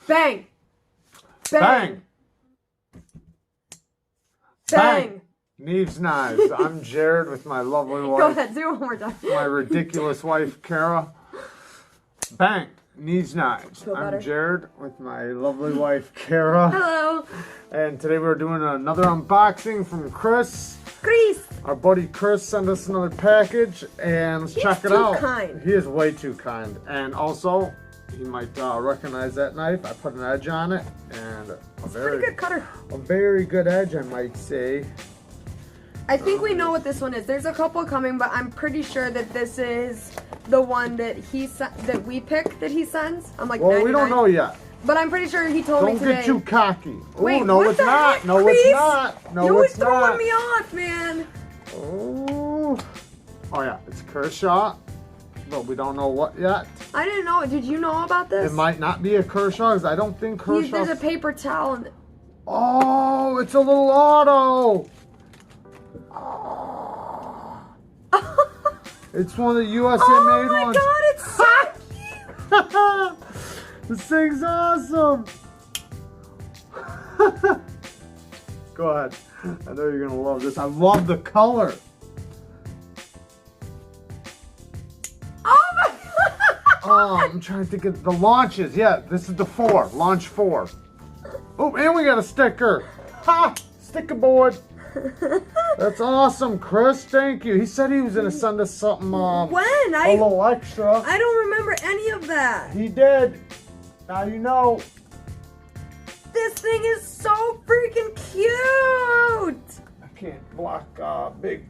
Bang. Bang. Bang. Neeves knives. I'm Jared with my lovely wife. Go ahead, do it one more time. My ridiculous wife, Kara. Bang. Neeves knives. Feel I'm better? Jared with my lovely wife, Kara. Hello. And today we're doing another unboxing from Chris. Chris. Our buddy Chris sent us another package, and let's check it out. He's too kind. He is way too kind. And also, he might recognize that knife. I put an edge on it, and a Pretty good cutter. very good edge, I might say. I think we know what this one is. There's a couple coming, but I'm pretty sure that this is the one that that we pick that he sends. I'm like, Well, 99. we don't know yet. But I'm pretty sure he told me Don't today. get too cocky. Wait, Ooh, no, what it's the not. heck, No, Chris? it's not. No, You're it's throwing not. me off, man. Oh, yeah, it's Kershaw, but we don't know what yet. I didn't know. Did you know about this? It might not be a Kershaw, because I don't think Kershaw. There's a paper towel. Oh, it's a little auto. It's one of the USA made ones. Oh my God, it's so cute. This thing's awesome. Go ahead. I know you're gonna love this. I love the color. Oh my God. Oh, I'm trying to think of the launches. Yeah, this is the 4, launch 4. Oh, and we got a sticker. Ha! Sticker board. That's awesome, Chris. Thank you. He said he was gonna send us something. When? A little extra. I don't remember any of that. He did. Now you know. This thing is so freaking cute. I can't block big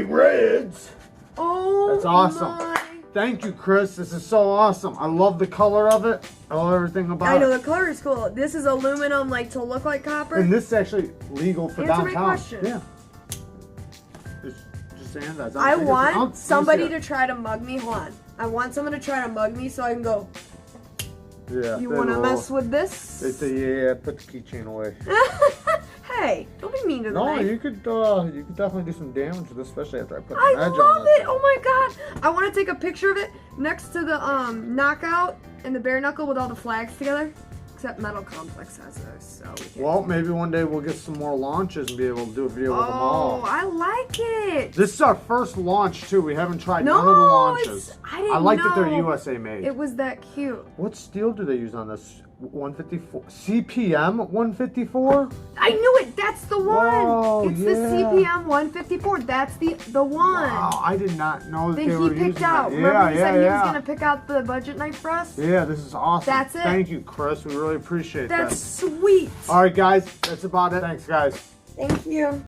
reds. Oh, That's awesome. my. Thank you, Chris. This is so awesome. I love the color of it. I love everything about I know it. the color is cool. This is aluminum, like to look like copper. And this is actually legal for Answer my downtown. question. Yeah. Just saying that. I want somebody to try to mug me. Hold on. I want someone to try to mug me so I can go. Yeah. You want to mess with this? They say, yeah, put the keychain away. Hey, don't be mean to the No, knife. you could definitely do some damage with this, especially after I put the I edge on love it. it. Oh my God. I want to take a picture of it next to the knockout and the bare knuckle with all the flags together. Except Metal Complex has those, so we can't. Well, maybe one day we'll get some more launches and be able to do a video with them Oh, all. I like it. This is our first launch too. We haven't tried No, none of the launches. I didn't like that they're know. USA made. It was that cute. What steel do they use on this? 154 CPM 154. I knew it. That's the one. Whoa, It's yeah. the CPM 154. That's the one. Wow, I did not know that That they were he picked using out. that. Remember he said he was yeah. gonna pick out the budget knife for us? Yeah, this is awesome. That's it. Thank you, Chris. We really appreciate that. That's sweet. All right, guys, that's about it. Thanks, guys. Thank you.